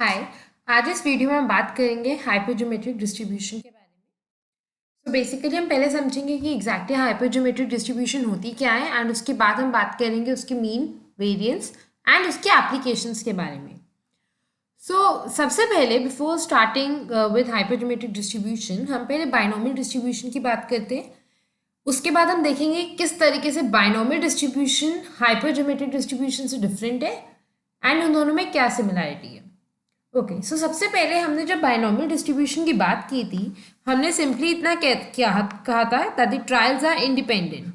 हाय। आज इस वीडियो में हम बात करेंगे हाइपरज्योमेट्रिक डिस्ट्रीब्यूशन के बारे में। तो बेसिकली हम पहले समझेंगे कि एग्जैक्टली हाइपरज्योमेट्रिक डिस्ट्रीब्यूशन होती क्या है एंड उसके बाद हम बात करेंगे उसके मीन, वेरिएंस एंड उसके एप्लीकेशंस के बारे में। सबसे पहले बिफोर स्टार्टिंग विद हाइपरज्योमेट्रिक डिस्ट्रीब्यूशन हम पहले बाइनोमियल डिस्ट्रीब्यूशन की बात करते हैं। उसके बाद हम देखेंगे किस तरीके से बाइनोमियल डिस्ट्रीब्यूशन हाइपरज्योमेट्रिक डिस्ट्रीब्यूशन से डिफरेंट है एंड उन दोनों में क्या सिमिलैरिटी है। ओके, सो सबसे पहले हमने जब बाइनोमियल डिस्ट्रीब्यूशन की बात की थी हमने सिंपली इतना कहा था that the trials are independent,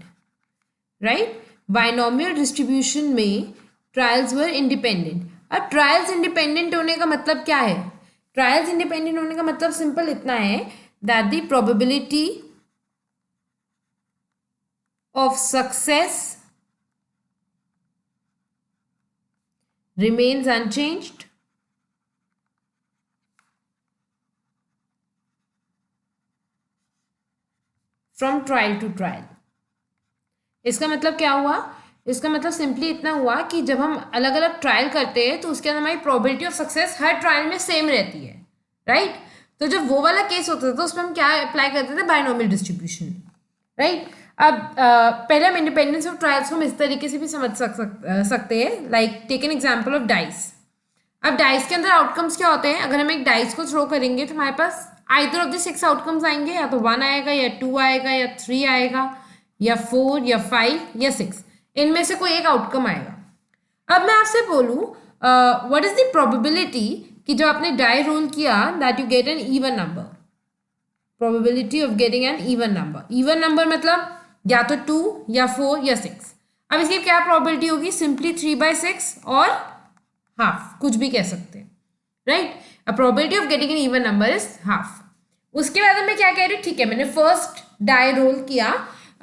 right. Binomial distribution में ट्रायल्स वर इंडिपेंडेंट। अब ट्रायल्स इंडिपेंडेंट होने का मतलब क्या है? ट्रायल्स इंडिपेंडेंट होने का मतलब सिंपल इतना है that the probability of success remains unchanged from trial to trial. इसका मतलब क्या हुआ? इसका मतलब सिंपली इतना हुआ कि जब हम अलग अलग ट्रायल करते हैं तो उसके अंदर हमारी probability of success her trial में सेम रहती है, राइट। तो जब वो वाला केस होता था तो उसमें हम क्या अप्लाई करते थे? Binomial distribution, right. अब पहले हम इंडिपेंडेंस ऑफ ट्रायल्स को हम इस तरीके से भी समझ सकते हैं, like take an example of dice. अब डाइस के अंदर आउटकम्स क्या होते हैं? अगर हम एक डाइस को थ्रो करेंगे तो हमारे पास आइदर ऑफ द 6 आउटकम्स आएंगे, या तो 1 आएगा या 2 आएगा या 3 आएगा या 4 या 5 या 6, इनमें से कोई एक आउटकम आएगा। अब मैं आपसे बोलूँ व्हाट इज द प्रोबेबिलिटी कि जब आपने डाई रोल किया that you get an even number, probability of getting an even number. Even number मतलब या तो 2 या 4 या 6। अब इसकी क्या प्रोबेबिलिटी होगी? सिंपली 3/6 और हाफ, कुछ भी कह सकते हैं, right. A probability of getting an even number is half. उसके बाद मैं क्या कह रही हूँ? ठीक है, मैंने फर्स्ट डाई रोल किया,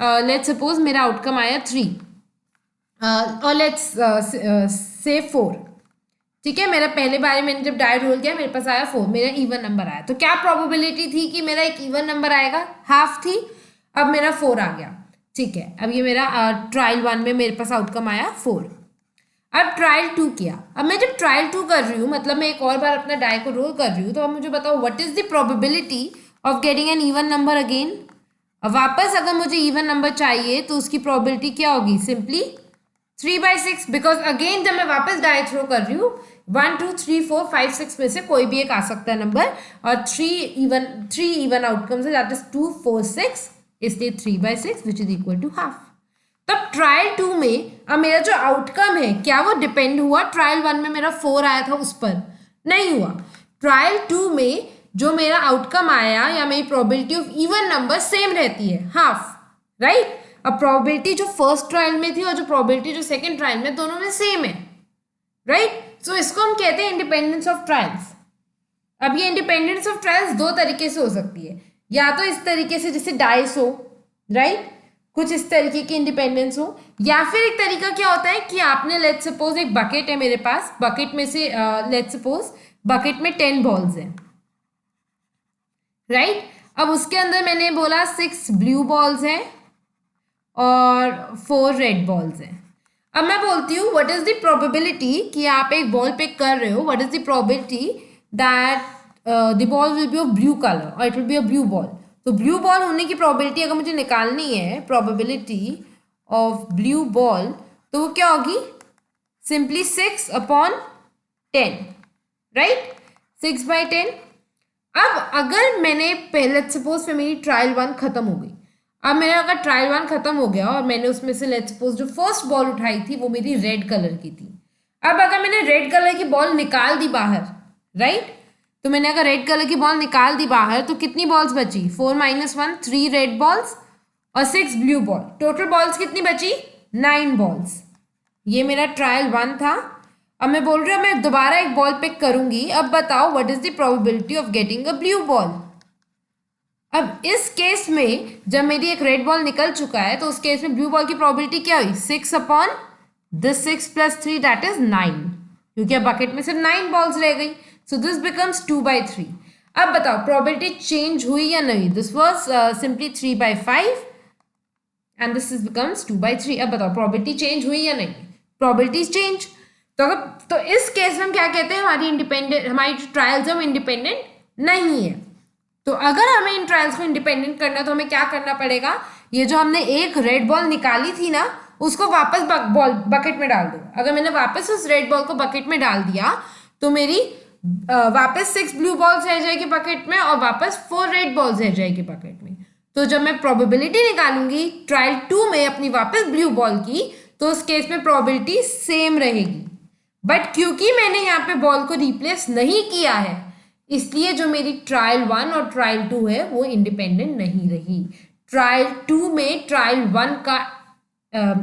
लेट्स सपोज मेरा आउटकम आया 3 और लेट्स से 4। ठीक है, मेरा पहले बार मैंने जब डाई रोल किया मेरे पास आया 4, मेरा इवन नंबर आया। तो क्या प्रोबेबिलिटी थी कि मेरा एक इवन नंबर आएगा? हाफ थी। अब मेरा 4 आ गया, ठीक है। अब ये मेरा ट्रायल 1 में मेरे पास आउटकम आया 4। अब ट्रायल 2 किया। अब मैं जब ट्रायल 2 कर रही हूँ, मतलब मैं एक और बार अपना डाई को रोल कर रही हूँ, तो अब मुझे बताओ what is the probability of getting an even number again. अब वापस अगर मुझे इवन नंबर चाहिए तो उसकी प्रोबेबिलिटी क्या होगी? सिंपली 3/6, बिकॉज अगेन जब मैं वापस डाई थ्रो कर रही हूँ 1 2 3 4 5 6 में से कोई भी एक आ सकता है नंबर, और 3 इवन आउटकम्स है, दैट इज 2 4 6, इसलिए 3/6 which is equal to half. तब ट्रायल 2 में अब मेरा जो आउटकम है क्या वो डिपेंड हुआ ट्रायल 1 में मेरा 4 आया था उस पर? नहीं हुआ। ट्रायल 2 में जो मेरा आउटकम आया या मेरी probability of even number same रहती है, हाफ, राइट। अब प्रोबेबिलिटी जो फर्स्ट ट्रायल में थी और जो प्रोबेबिलिटी जो सेकंड ट्रायल में, दोनों में सेम है, राइट। सो इसको हम कहते हैं इंडिपेंडेंस ऑफ ट्रायल्स। अब ये इंडिपेंडेंस ऑफ ट्रायल्स दो तरीके से हो सकती है, या तो इस तरीके से जैसे डाइस हो, राइट, कुछ इस तरीके की इंडिपेंडेंस हो, या फिर एक तरीका क्या होता है कि आपने लेट्स सपोज एक बकेट है मेरे पास, बकेट में से लेट्स सपोज बकेट में 10 बॉल्स हैं, राइट। अब उसके अंदर मैंने बोला 6 ब्लू बॉल्स हैं और 4 रेड बॉल्स हैं। अब मैं बोलती हूँ व्हाट इज द प्रोबेबिलिटी कि आप एक बॉल पिक कर रहे हो, what is the probability that the ball will be of blue colour और it will be a blue ball. तो ब्लू बॉल होने की प्रोबेबिलिटी अगर मुझे निकालनी है, प्रोबेबिलिटी ऑफ ब्लू बॉल, तो वो क्या होगी? Simply 6/10, right, 6/10। अब अगर मैंने पहले सपोज फिर मेरी ट्रायल 1 खत्म हो गई, अब मेरा अगर ट्रायल 1 खत्म हो गया और मैंने उसमें से लेट्स सपोज जो फर्स्ट बॉल उठाई थी वो मेरी रेड कलर की थी। अब अगर मैंने रेड कलर की बॉल निकाल दी बाहर, राइट, तो मैंने अगर रेड कलर की बॉल निकाल दी बाहर तो कितनी बॉल्स बची? 4 - 1 3 रेड बॉल्स और 6 ब्लू बॉल। टोटल बॉल्स कितनी बची? 9 बॉल्स। ये मेरा ट्रायल 1 था। अब मैं बोल रही हूँ मैं दोबारा एक बॉल पिक करूंगी। अब बताओ what is the probability of getting a blue ball. अब इस केस में जब मेरी एक रेड बॉल निकल चुका है तो उस केस में ब्लू बॉल की प्रोबेबिलिटी क्या हुई? 6/6 + 3 दैट इज 9, क्योंकि अब बकेट में सिर्फ 9 बॉल्स रह गई। So this becomes 2/3। अब बताओ प्रोबेबिलिटी चेंज हुई या नहीं? This was simply 3/5 and this is becomes 2/3। अब बताओ प्रोबेबिलिटी चेंज हुई या नहीं? Probability change. तो इस केस में हम क्या कहते हैं, हमारी जो ट्रायल्स है वो इंडिपेंडेंट नहीं है। तो अगर हमें इन ट्रायल्स को इंडिपेंडेंट करना है तो हमें क्या करना पड़ेगा, ये जो हमने एक रेड बॉल निकाली थी ना, उसको वापस बकेट में डाल दो। अगर मैंने वापस उस रेड बॉल को बकेट में डाल दिया तो मेरी वापस 6 ब्लू बॉल्स रह जाएगी बकेट में और वापस 4 रेड बॉल्स रह जाएगी बकेट में। तो जब मैं प्रोबेबिलिटी निकालूंगी ट्रायल 2 में अपनी वापस ब्लू बॉल की, तो उस केस में प्रोबेबिलिटी सेम रहेगी। बट क्योंकि मैंने यहाँ पे बॉल को रिप्लेस नहीं किया है, इसलिए जो मेरी ट्रायल 1 और ट्रायल 2 है वो इंडिपेंडेंट नहीं रही। ट्रायल 2 में ट्रायल 1 का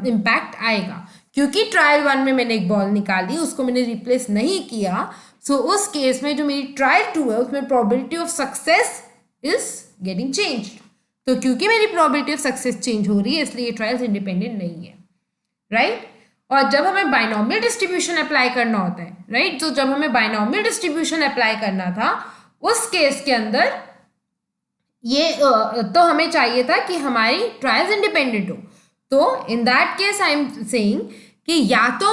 इम्पैक्ट आएगा, क्योंकि ट्रायल 1 में मैंने एक बॉल निकाली, उसको मैंने रिप्लेस नहीं किया। सो उस केस में जो मेरी ट्रायल 2 है उसमें probability of success is getting changed. तो क्योंकि मेरी प्रोबेबिलिटी ऑफ सक्सेस चेंज हो रही है, इसलिए ये ट्रायल्स इंडिपेंडेंट नहीं है, राइट। और जब हमें बाइनोमियल डिस्ट्रीब्यूशन अप्लाई करना होता है, राइट, तो जब हमें बाइनोमियल डिस्ट्रीब्यूशन अप्लाई करना था उस केस के अंदर ये तो हमें चाहिए था कि हमारी ट्रायल्स इंडिपेंडेंट हो। तो इन that case I am saying कि या तो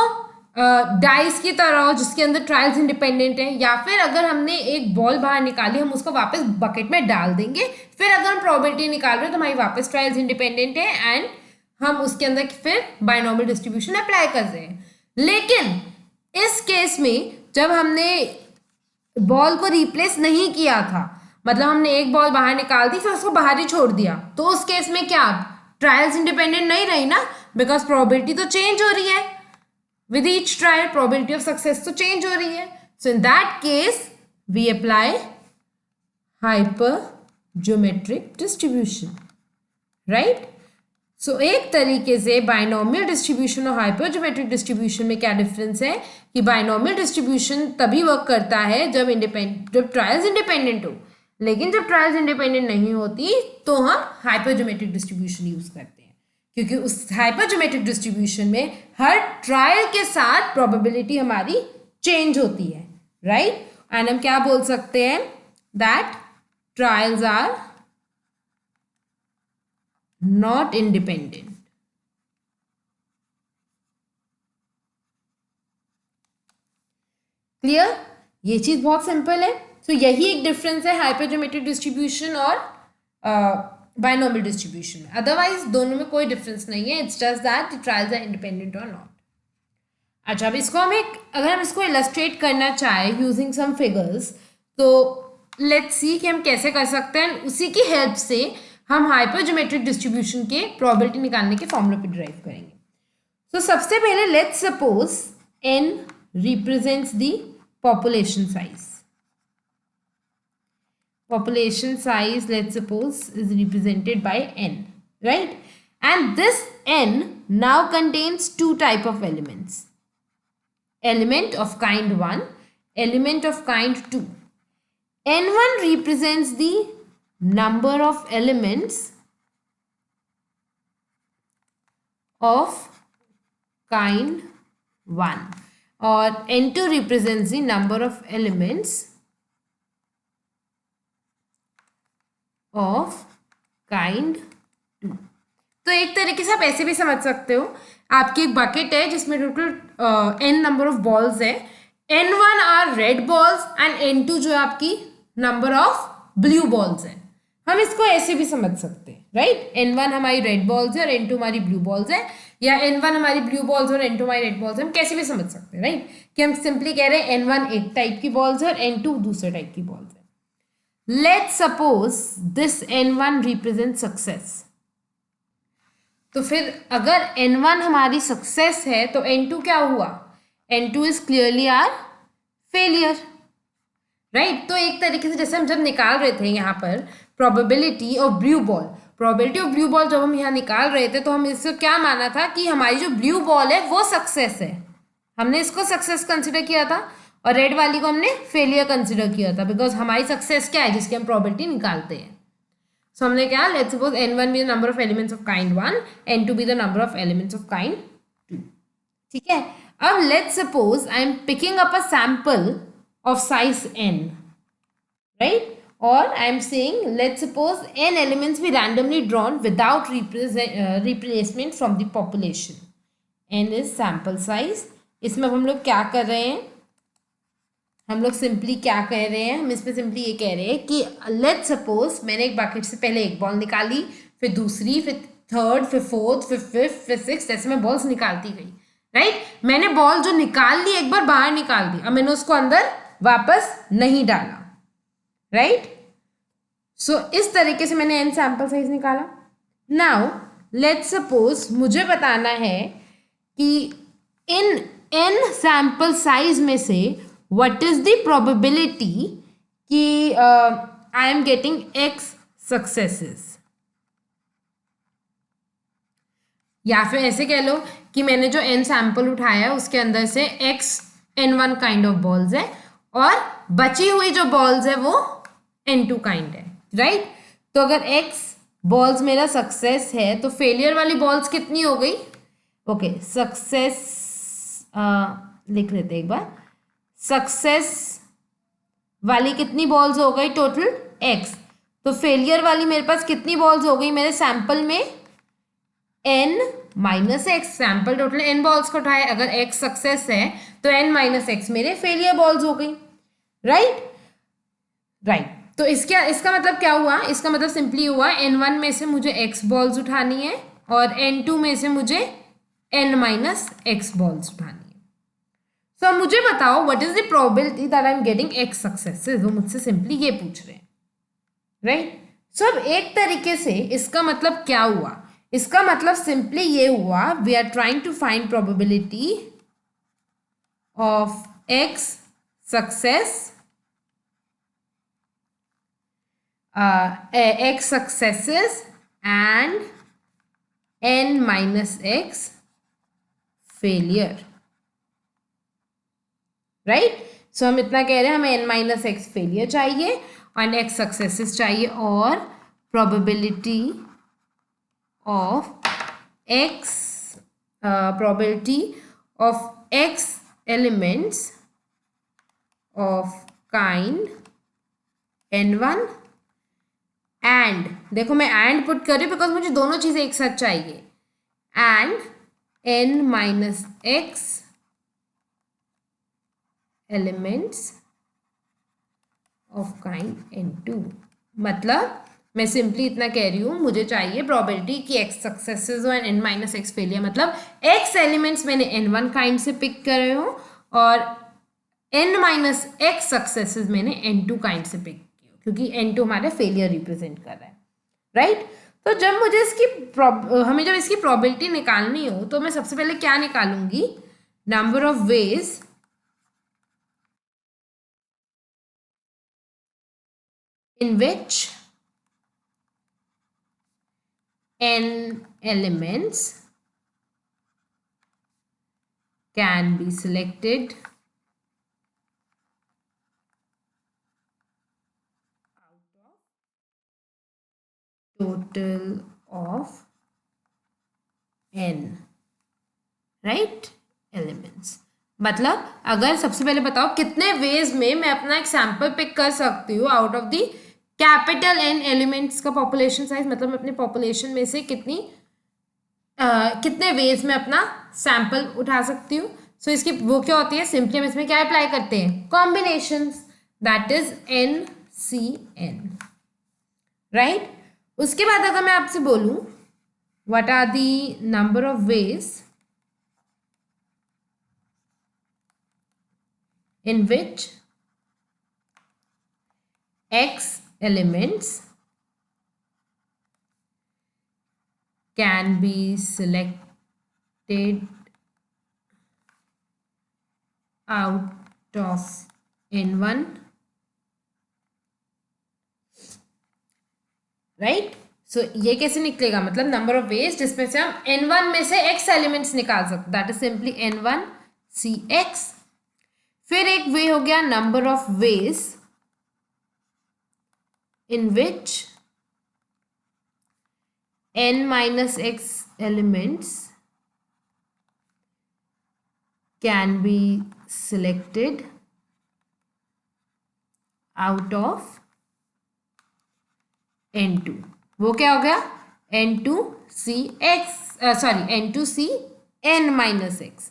डाइस की तरह जिसके अंदर ट्रायल्स इंडिपेंडेंट है, या फिर अगर हमने एक बॉल बाहर निकाली हम उसको वापस बकेट में डाल देंगे, फिर अगर हम प्रोबेबिलिटी निकाल रहे हैं तो हमारी वापस ट्रायल्स इंडिपेंडेंट है एंड हम उसके अंदर फिर बाइनोमियल डिस्ट्रीब्यूशन अप्लाई कर रहे हैं। लेकिन इस केस में जब हमने बॉल को रिप्लेस नहीं किया था, मतलब हमने एक बॉल बाहर निकाल दी फिर उसको बाहर ही छोड़ दिया, तो उस केस में क्या ट्रायल्स इंडिपेंडेंट नहीं रही ना, बिकॉज प्रोबेबिलिटी तो चेंज हो रही है with each trial, probability of success तो चेंज हो रही है। So in that case we apply hyper geometric distribution, right. So एक तरीके से बाइनोमियल डिस्ट्रीब्यूशन और हाइपर ज्योमेट्रिक डिस्ट्रीब्यूशन में क्या डिफरेंस है कि बाइनोमियल डिस्ट्रीब्यूशन तभी वर्क करता है जब ट्रायल्स इंडिपेंडेंट हो, लेकिन जब ट्रायल्स इंडिपेंडेंट नहीं होती तो हम हाइपर ज्योमेट्रिक डिस्ट्रीब्यूशन यूज करते हैं, क्योंकि उस हाइपर ज्योमेट्रिक डिस्ट्रीब्यूशन में हर ट्रायल के साथ प्रोबेबिलिटी हमारी चेंज होती है, राइट। एंड हम क्या बोल सकते हैं, that trials are not independent। Clear, ये चीज बहुत सिंपल है। तो यही एक डिफरेंस है हाइपर ज्योमेट्रिक डिस्ट्रीब्यूशन और बाइनोमियल डिस्ट्रीब्यूशन में। अदरवाइज दोनों में कोई डिफरेंस नहीं है, it's just that the trials are independent और नॉट। अच्छा, अब इसको अगर हम इसको इलस्ट्रेट करना चाहे यूजिंग सम फिगर्स, तो लेट्स सी कि हम कैसे कर सकते हैं। उसी की हेल्प से हम हाइपर ज्योमेट्रिक डिस्ट्रीब्यूशन के प्रोबेबिलिटी निकालने के फॉर्मूला पे ड्राइव करेंगे। तो सबसे पहले let's suppose n represents the population size. Population size, let's suppose, is represented by n, right? And this n now contains two type of elements: element of kind 1, element of kind 2. n1 represents the number of elements of kind 1 और n2 represents the number of elements of kind 2. तो एक तरीके से आप ऐसे भी समझ सकते हो, आपकी एक बकेट है जिसमें total n number of balls है, n1 are red balls and n2 जो है आपकी नंबर ऑफ ब्लू बॉल्स है। हम इसको ऐसे भी समझ सकते हैं, राइट। n1 हमारी रेड बॉल्स है और n2 हमारी ब्लू बॉल्स है, या n1 हमारी ब्लू बॉल्स और n2 हमारी रेड बॉल्स है। हम कैसे भी समझ सकते हैं, राइट, कि हम सिंपली कह रहे हैं n1 एक टाइप की बॉल्स है और n2 दूसरे टाइप की बॉल्स है। Let's suppose this n1 represents success। तो फिर अगर n1 हमारी सक्सेस है तो n2 क्या हुआ, n2 is clearly are failure, right. तो एक तरीके से जैसे हम जब निकाल रहे थे यहाँ पर probability of blue ball, probability of blue ball जब हम यहाँ निकाल रहे थे तो हम इससे क्या माना था कि हमारी जो ब्लू बॉल है वो सक्सेस है, हमने इसको सक्सेस कंसिडर किया था, और रेड वाली को हमने फेलियर कंसिडर किया था, बिकॉज हमारी सक्सेस क्या है जिसकी हम प्रोबेबिलिटी निकालते हैं। सो हमने क्या, let's suppose n1 be the number of elements of kind 1, n2 be the number of elements of kind 2, ठीक है। अब let's suppose I am picking up a sample of size n, right, और I am saying let's suppose n elements be randomly drawn without replacement from the population. n is sample size इसमें अब हम लोग क्या कर रहे हैं, हम लोग सिंपली क्या कह रहे हैं, हम इसमें सिंपली ये कह रहे हैं कि लेट्स सपोज मैंने एक बकेट से पहले एक बॉल निकाली, फिर दूसरी, फिर थर्ड, फिर फोर्थ, फिर फिफ्थ, फिर सिक्स, ऐसे मैं बॉल्स निकालती गई, राइट। मैंने बॉल जो निकाल ली एक बार बाहर निकाल दी, अब मैंने उसको अंदर वापस नहीं डाला, राइट। सो इस तरीके से मैंने n सैंपल साइज निकाला। नाउ लेट्स सपोज मुझे बताना है कि इन n सैंपल साइज में से व्हाट इज द प्रोबेबिलिटी कि I am getting x successes, या फिर ऐसे कह लो कि मैंने जो n सैंपल उठाया उसके अंदर से x n1 kind of balls है और बची हुई जो बॉल्स है वो n2 काइंड है, राइट। तो अगर x बॉल्स मेरा सक्सेस है तो फेलियर वाली बॉल्स कितनी हो गई, ओके सक्सेस लिख लेते एक बार, सक्सेस वाली कितनी बॉल्स हो गई टोटल x, तो फेलियर वाली मेरे पास कितनी बॉल्स हो गई मेरे सैंपल में n minus x, sample total n balls को उठाए, अगर x सक्सेस है तो n माइनस एक्स मेरे फेलियर बॉल्स हो गई, राइट राइट। तो इसका मतलब क्या हुआ, इसका मतलब सिंपली हुआ n1 में से मुझे x बॉल्स उठानी है और n2 में से मुझे n माइनस एक्स बॉल्स उठानी है। सो मुझे बताओ what is the probability that I am getting x successes, वो मुझसे सिंपली ये पूछ रहे हैं, राइट। सो अब एक तरीके से इसका मतलब क्या हुआ, इसका मतलब सिंपली ये हुआ we are trying to find probability of x success x successes and n minus x failure, right. So हम इतना कह रहे हैं हमें n माइनस एक्स फेलियर चाहिए और x सक्सेसेस चाहिए और probability of x probability of x elements of kind n1 and, देखो मैं एंड पुट कर रही हूँ बिकॉज मुझे दोनों चीजें एक साथ चाहिए, and n minus x elements of kind n2। मतलब मैं सिंपली इतना कह रही हूँ मुझे चाहिए प्रोबेबिलिटी कि x सक्सेसेस हो and n minus x failure, मतलब x एलिमेंट्स मैंने n1 काइंड से पिक कर रही हूँ और n माइनस एक्स सक्सेसेस मैंने n2 काइंड से पिक, क्योंकि n2 हमारे फेलियर रिप्रेजेंट कर रहा है, राइट। तो जब मुझे हमें जब इसकी प्रोबेबिलिटी निकालनी हो तो मैं सबसे पहले क्या निकालूंगी, number of ways in which n elements can be selected total of n, right elements. मतलब अगर सबसे पहले बताओ कितने वेज में मैं अपना एक सैंपल पिक कर सकती हूँ out of the capital n elements का पॉपुलेशन साइज, मतलब मैं अपने पॉपुलेशन में से कितने वेज में अपना सैंपल उठा सकती हूँ। सो इसकी वो क्या होती है, सिंपली हम इसमें क्या अप्लाई करते हैं, combinations, that is NCN, right. उसके बाद अगर मैं आपसे बोलूं what are the number of ways in which x elements can be selected out of n1, right. So ये कैसे निकलेगा, मतलब नंबर ऑफ वेज जिसमें से हम n1 में से x एलिमेंट्स निकाल सकते, that is simply n1 cx। फिर एक वे हो गया number of ways in which n minus x elements can be selected out of n2, वो क्या हो गया n2 c x, sorry n2 c n minus x,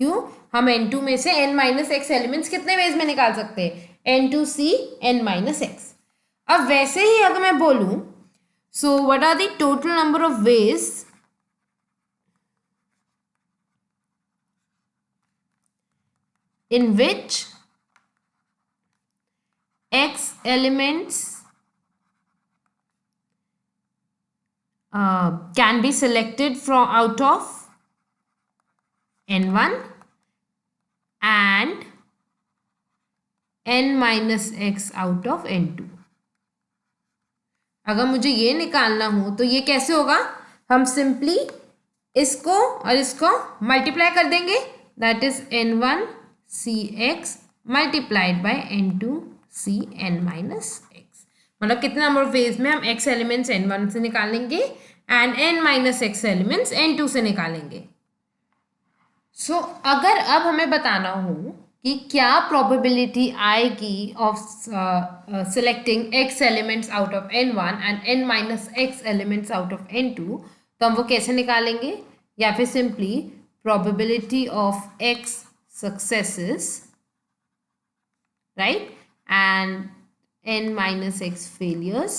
क्यों? हम n2 में से n माइनस एक्स एलिमेंट्स कितने वेज में निकाल सकते हैं? n2c n minus x. अब वैसे ही अगर मैं बोलूं, so what are the total number of ways in which x elements can be selected from out of n1 and n minus x out of n2। अगर मुझे ये निकालना हो तो ये कैसे होगा? हम सिंपली इसको और इसको मल्टीप्लाई कर देंगे, that is n1 C x multiplied by n2 C n minus x. मतलब कितने नंबर ऑफ वेज में हम x एलिमेंट्स n1 से निकालेंगे and n minus x elements n2 से निकालेंगे। सो अगर अब हमें बताना हो कि क्या प्रोबेबिलिटी आएगी of selecting x elements out of n1 and n minus x elements out of n2, तो हम वो कैसे निकालेंगे? या फिर simply probability of x successes, right, and n minus x failures.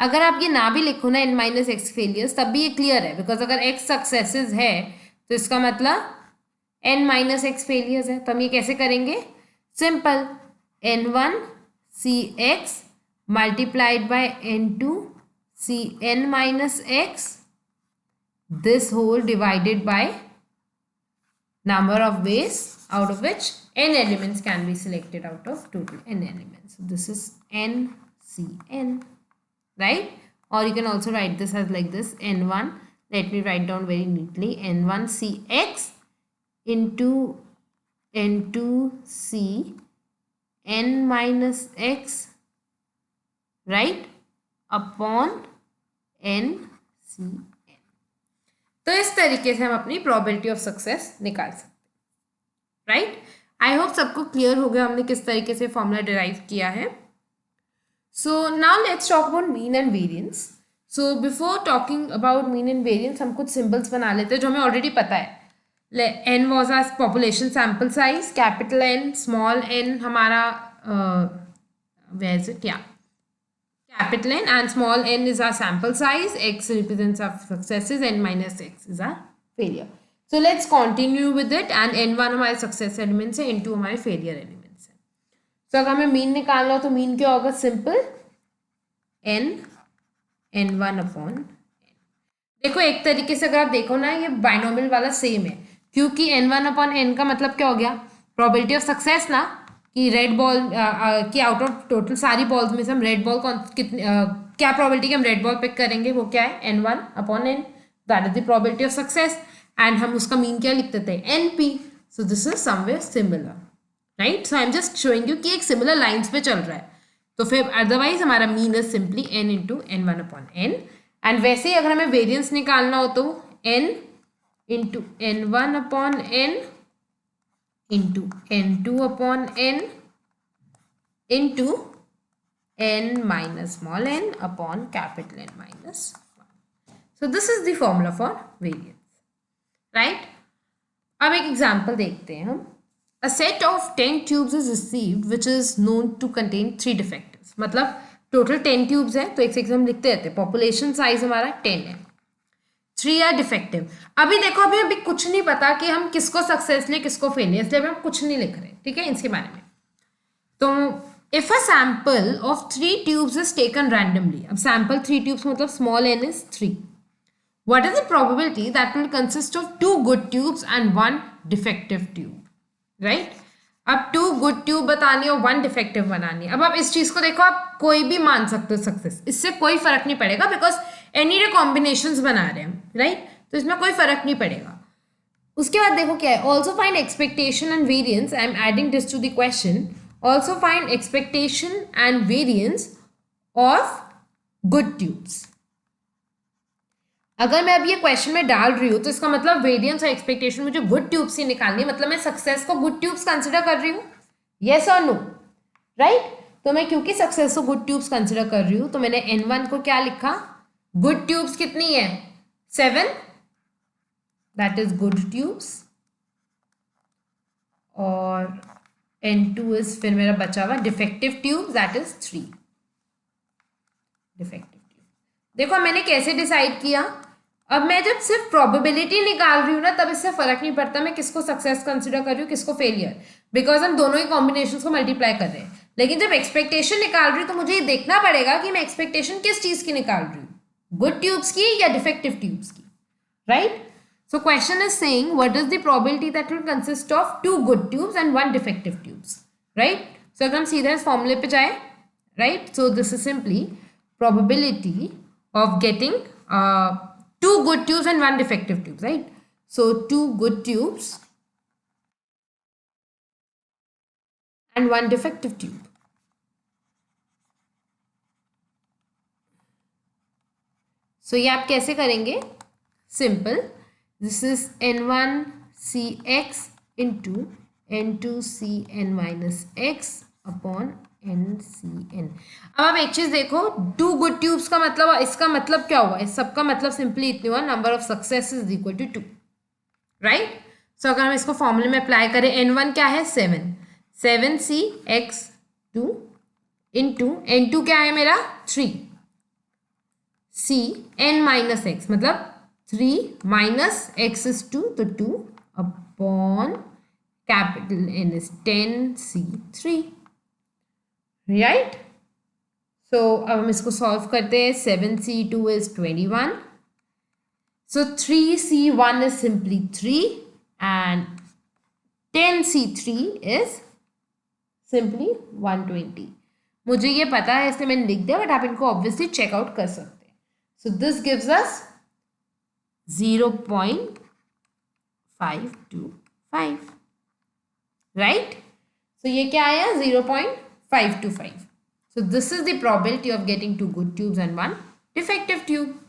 अगर आप ये ना भी लिखो ना n माइनस एक्स फेलियर्स, तब भी ये क्लियर है, बिकॉज अगर x सक्सेसेस है तो इसका मतलब n माइनस एक्स फेलियर्स है। तो हम ये कैसे करेंगे? Simple, n1 C x multiplied by n2 C n minus x, this whole divided by number of ways out of which n elements can be selected out of total n elements. So this is n c n, right? Or you can also write this as like this, n1, let me write down very neatly, n1 c x into n2 c n minus x, right, upon n c n। तो इस तरीके से हम अपनी probability of success निकाल सकते हैं, right? I hope सबको क्लियर हो गया हमने किस तरीके से फॉर्मूला डिराइव किया है। So now let's talk about mean and variance. So before talking about mean and variance हम कुछ सिंबल्स बना लेते हैं जो हमें ऑलरेडी पता है। N was our population sample size, capital N, small n हमारा वैसे क्या capital N, and small n is our sample size, x represents our successes, n minus x is our failure. So let's continue with it, and n1 हमारे success elements है, n2 हमारे failure elements है। So अगर हमें mean निकालना हो तो mean क्या होगा? simple n n1 upon n। देखो एक तरीके से अगर आप देखो ना, ये बाइनोमियल वाला सेम है, क्योंकि n1 upon n का मतलब क्या हो गया? प्रोबेबिलिटी ऑफ सक्सेस ना, कि रेड बॉल की आउट ऑफ टोटल सारी बॉल्स में से हम रेड बॉल कितने क्या प्रोबेबिलिटी कि हम रेड बॉल पिक करेंगे, वो क्या है? n1 upon n, that is the probability of success, and हम उसका मीन क्या लिखते थे? np। So this is somewhere similar, right? So I am just showing you कि एक सिमिलर लाइन्स पे चल रहा है, तो फिर अदरवाइज हमारा mean is simply n into n1 upon n। And वैसे ही अगर हमें वेरियंस निकालना हो तो n into n1 upon n into n2 upon n into n minus small n upon capital N minus 1. So this is the formula for variance, right? अब एक example देखते हैं हम। A set of 10 tubes is received which is known to contain 3 defectives। मतलब total 10 tubes है, तो एक से हम लिखते रहते हैं, पॉपुलेशन साइज हमारा 10 है, 3 आर डिफेक्टिव। अभी देखो अभी कुछ नहीं पता कि हम किसको सक्सेस ले किसको फेलियर, इसलिए हम कुछ नहीं लिख रहे, ठीक है, इसके बारे में। तो if a sample of 3 tubes is taken randomly, अब सैंपल 3 ट्यूब्स मतलब small n is 3, what is the probability that will consist of 2 good tubes and 1 defective tube, right? अब 2 गुड ट्यूब बतानी है और 1 डिफेक्टिव बनानी है। अब आप इस चीज को देखो, आप कोई भी मान सकते हो सक्सेस, इससे कोई फर्क नहीं पड़ेगा, बिकॉज एनी डे कॉम्बिनेशंस बना रहे हैं, राइट? तो इसमें कोई फर्क नहीं पड़ेगा। उसके बाद देखो क्या है, also find expectation and variance, I am adding this to the question, also find expectation and variance of good tubes. अगर मैं अब ये क्वेश्चन में डाल रही हूँ तो इसका मतलब वेरियंस और एक्सपेक्टेशन मुझे गुड ट्यूब्स ही निकालनी है, मतलब मैं सक्सेस को गुड ट्यूब्स कंसिडर कर रही हूँ, येस और नो, राइट? तो मैं क्योंकि सक्सेस को गुड ट्यूब्स कंसिडर कर रही हूँ तो मैंने n1 को क्या लिखा? गुड ट्यूब्स कितनी है? 7, दैट इज गुड ट्यूब्स, और N2 इज फिर मेरा बचा हुआ defective tube, that is 3 defective tube. देखो मैंने कैसे डिसाइड किया, अब मैं जब सिर्फ प्रोबेबिलिटी निकाल रही हूँ ना, तब इससे फर्क नहीं पड़ता मैं किसको सक्सेस कंसिडर कर रही हूँ किसको फेलियर, बिकॉज हम दोनों ही कॉम्बिनेशंस को मल्टीप्लाई कर रहे हैं। लेकिन जब एक्सपेक्टेशन निकाल रही हूँ तो मुझे ये देखना पड़ेगा कि मैं एक्सपेक्टेशन किस चीज की निकाल रही हूँ, गुड ट्यूब्स की या डिफेक्टिव ट्यूब्स की, right. So question is saying what is the probability that will consist of 2 good tubes and 1 defective tubes, right? So अगर हम सीधे इस फॉर्मूले पे जाए, right? So this is simply probability of getting 2 good tubes and 1 defective tubes, right? So 2 good tubes and 1 defective tube. So ये आप कैसे करेंगे? Simple. This is N1CX into N2CN minus X upon NCN. अब आप एक चीज देखो, 2 good tubes का मतलब, इसका मतलब क्या हुआ, इस सबका मतलब सिंपली इतना हुआ, number of success is equal to 2, right. So अगर हम इसको फॉर्मूले में अप्लाई करें, N1 क्या है 7, 7CX2 इंटू N2 क्या है मेरा 3, CN माइनस एक्स, मतलब 3 माइनस एक्स इज 2, तो 2 upon capital N is 10C3, right. So अब हम इसको सॉल्व करते हैं, 7C2 is 21, so 3C1 is simply 3 and 10C3 is simply 120। मुझे ये पता है इसलिए मैंने लिख दिया, बट आप इनको ऑब्वियसली चेकआउट कर सकते हैं। So this gives us 0.525, right. So ये क्या आया 0.525। So this is the probability of getting 2 good tubes and 1 defective tube.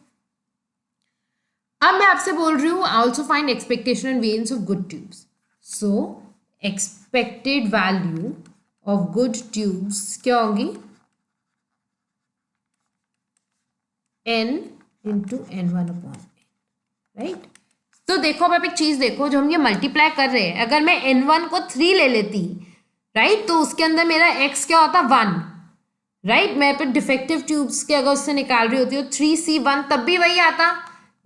अब मैं आपसे बोल रही हूँ also find expectation and variance of good tubes. So expected value of good tubes क्या होगी, n into N1 upon, right. तो देखो अब आप एक चीज देखो, जो हम ये मल्टीप्लाई कर रहे हैं, अगर मैं N1 को 3 ले लेती, राइट, तो उसके अंदर मेरा x क्या होता 1, राइट। मैं फिर डिफेक्टिव ट्यूब्स के अगर उससे निकाल रही होती हूँ 3C1 तब भी वही आता,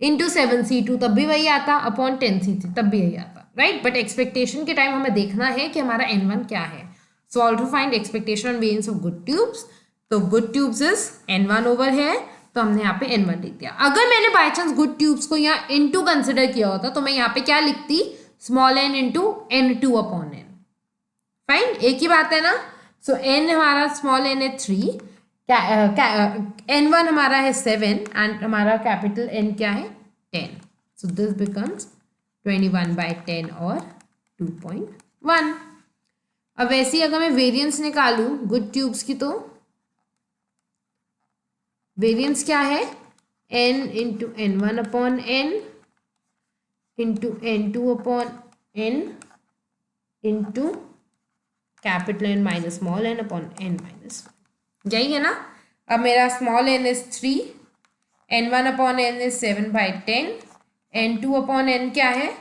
इंटू 7C2 तब भी वही आता, अपॉन 10C3 तब भी वही आता, राइट। बट एक्सपेक्टेशन के टाइम हमें देखना है कि हमारा N1 क्या है। So all to find expectation and variance of good tubes, तो good tubes is N1 over है, तो हमने यहाँ पे N1 लिख दिया। अगर मैंने बाय चांस गुड ट्यूब्स को यहाँ N2 कंसिडर किया होता तो मैं यहाँ पे क्या लिखती, small n into N2 upon n, fine, एक ही बात है ना। सो n हमारा स्मॉल n है 3, N1 हमारा है 7 एंड हमारा कैपिटल N क्या है 10। सो दिस बिकम्स 21/10 और 2.1। अब वैसे ही अगर मैं वेरिएंस निकालूं गुड ट्यूब्स की, तो वेरिएंस क्या है n into N1 upon n into N2 upon n into capital N minus small n upon n minus, यही है ना। अब मेरा small n is 3, N1 upon n is 7/10, N2 upon n क्या है,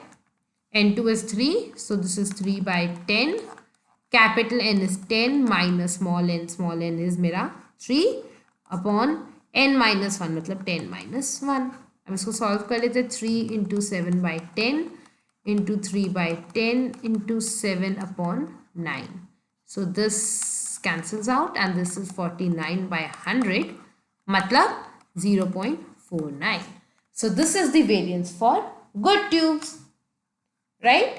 N2 is 3, so this is 3/10, capital N is 10 minus small n is मेरा 3 upon n minus 1 मतलब 10 minus 1। अब इसको सॉल्व कर लेते, 3 into 7/10 into 3/10 into 7 upon 9, so this cancels out and this is 49/100 मतलब 0.49। so this is the variance for good tubes, right?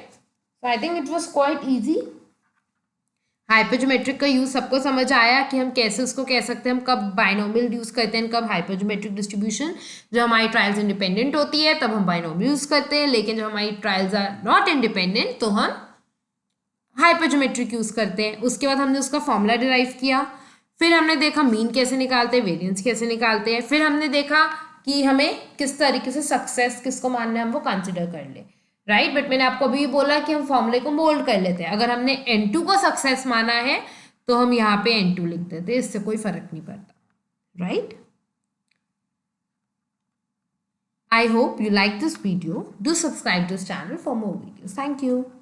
so I think it was quite easy। Hypergeometric का use सबको समझ आया कि हम कैसे उसको कह सकते हैं, हम कब बाइनोमियल यूज करते हैं, कब हाइपरजोमेट्रिक डिस्ट्रीब्यूशन। जब हमारी ट्रायल्स इंडिपेंडेंट होती है तब हम बाइनोमियल यूज करते हैं, लेकिन जब हमारी ट्रायल्स आर नॉट इंडिपेंडेंट तो हम हाइपरजोमेट्रिक यूज करते हैं। उसके बाद हमने उसका फॉर्मूला डिराइव किया, फिर हमने देखा मीन कैसे निकालते हैं, वेरिएंस कैसे निकालते हैं, फिर हमने देखा कि हमें किस तरीके से सक्सेस किसको मानना है हम वो कंसिडर कर ले, राइट। बट मैंने आपको अभी बोला कि हम फॉर्मूले को मोल्ड कर लेते हैं, अगर हमने N2 को सक्सेस माना है तो हम यहाँ पे N2 लिख देते हैं, इससे कोई फर्क नहीं पड़ता, right. I hope you like this video. Do subscribe to this channel for more videos. Thank you.